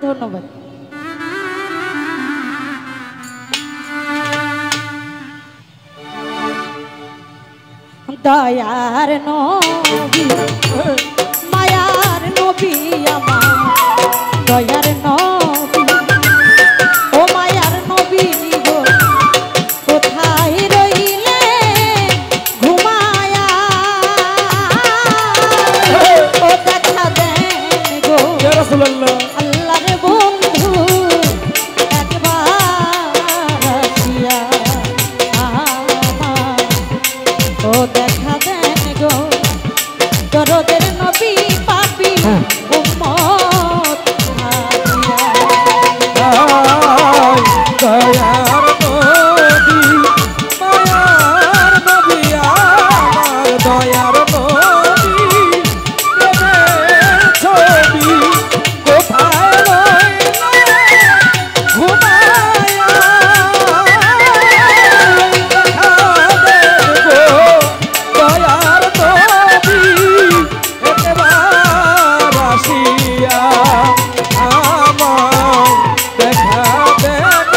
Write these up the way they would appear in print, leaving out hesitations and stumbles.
ধন্যবাদ। দয়ার নবী মায়ার নবী আমার দয়ার নবী ও মায়ার নবী গো কোথায় রইলে ঘুমায়া ও দেখা দেন গো ইয়া রাসূলুল্লাহ আল্লাহর বন্ধু একবার আসিয়া ও দেখা দেন গো দরদের নবী পাপী উম্মত দয়ার নবী মায়ার নবী আমার দয়ার নবী প্রেমের ছবি কোথায় রইলে ঘুমায়া দয়ার নবী একবার আসিয়া আমার দেখা দেন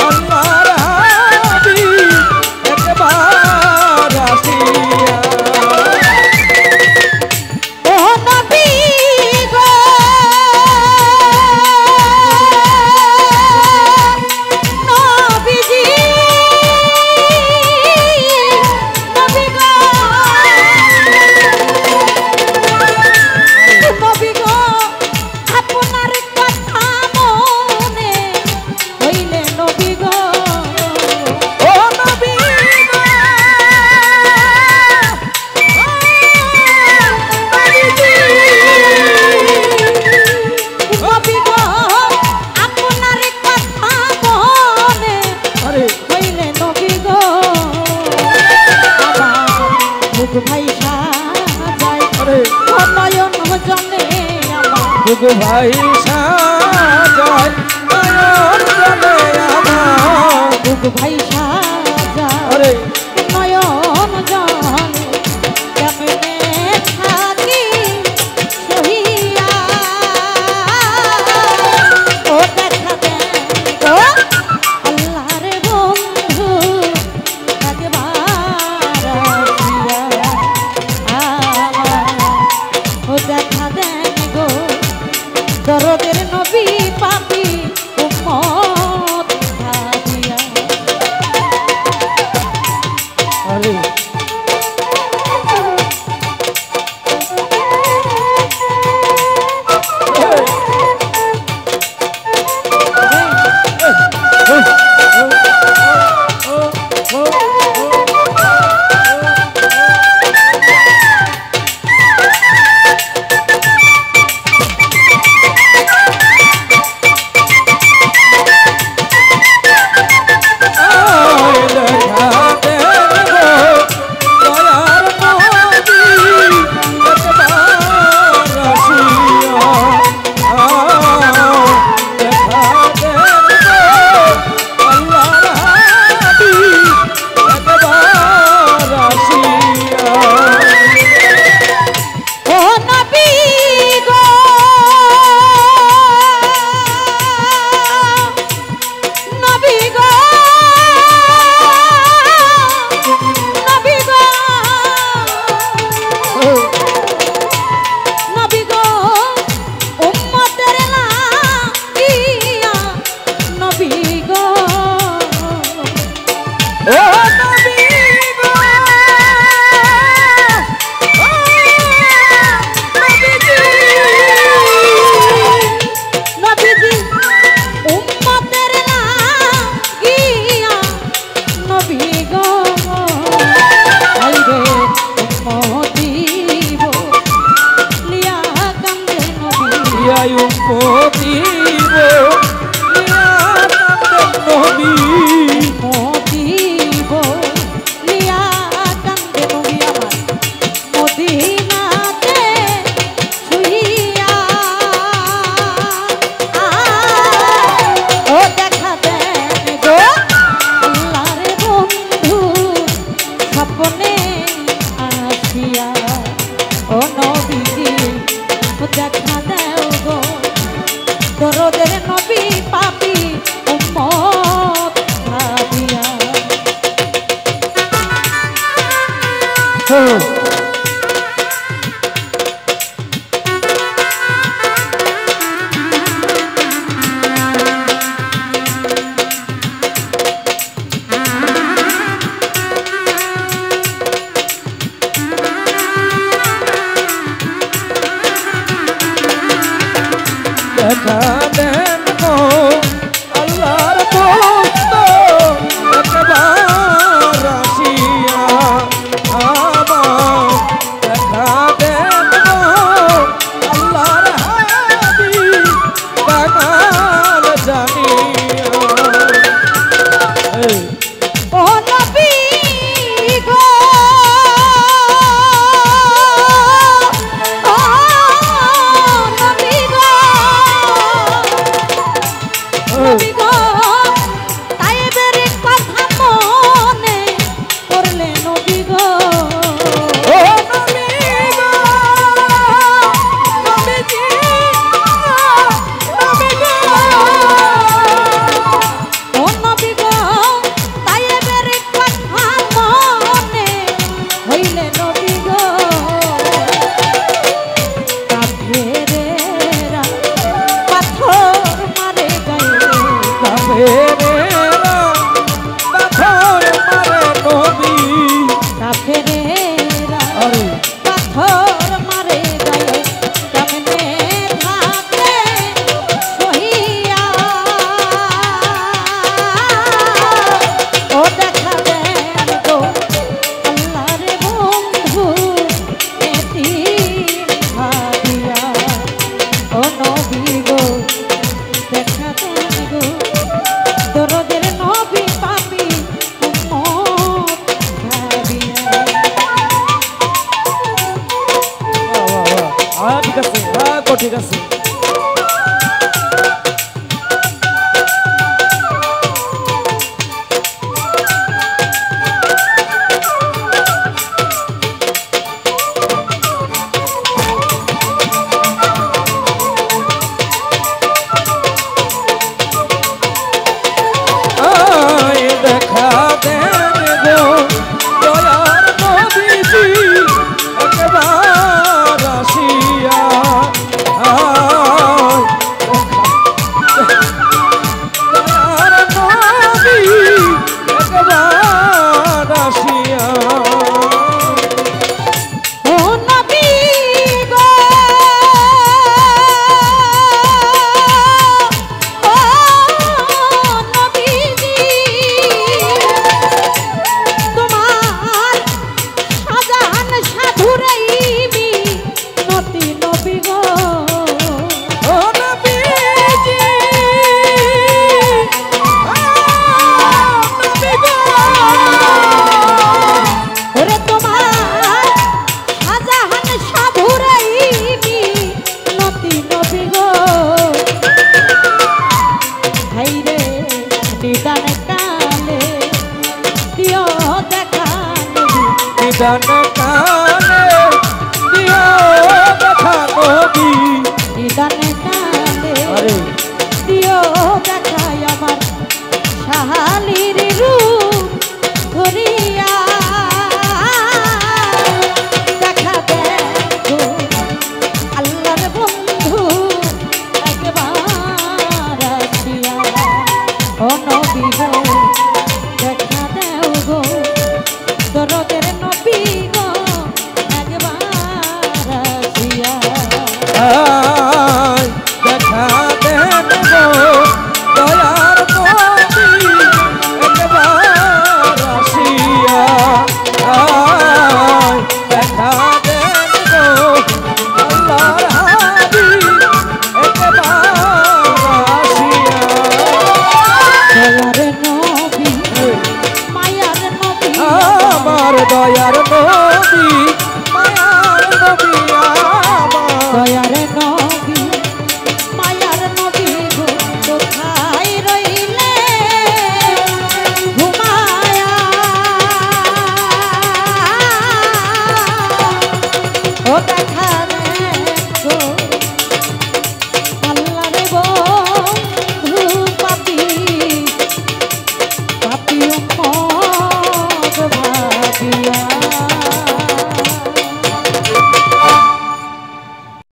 আল্লাহর হাবিব একবার আসিয়া ও নবী গো নবীজি নবী গো নবী গো আপনার কথা মনে হইলে নবী গো ও নবী গো নবী গো আপনার কথা মনে আরে হইলে নবী গো আমার বুক ভাই সাজায় আরে নয়ন জনে আমার বুকু ভাই সাজায় নয়ন জলে আমার বুক ভাই সাজায় আরে নয়ন জনে কেমনে থাকি সহিয়া ও দেখা দেন গো আল্লাহর বন্ধু একবার আসিয়া ও দেখা দেন গো দরদের নবী পাপী উম্মত ভাবিয়া আরে ও নবী গো নবী গো নবী গো নবী গো উম্মতের লাগিয়া নবী গো ও নবী গো নবীজি উম্মতের লাগিয়া নবী গো আইরে উম্মতি গো লিয়া কান্দে নবী ইয়ায়ুম পতিব ইয়াকান্দেন নবী উম্মতি গো লিয়া কান্দে নবী আমার মদিনাতে শুইয়া ও দেখা দেন গো আল্লাহর বন্ধু স্বপ্নে আসিয়া ও নবীজি দেখা দেও গো দরদের নবী পাপি উম্মত ভাবিয়া দেখা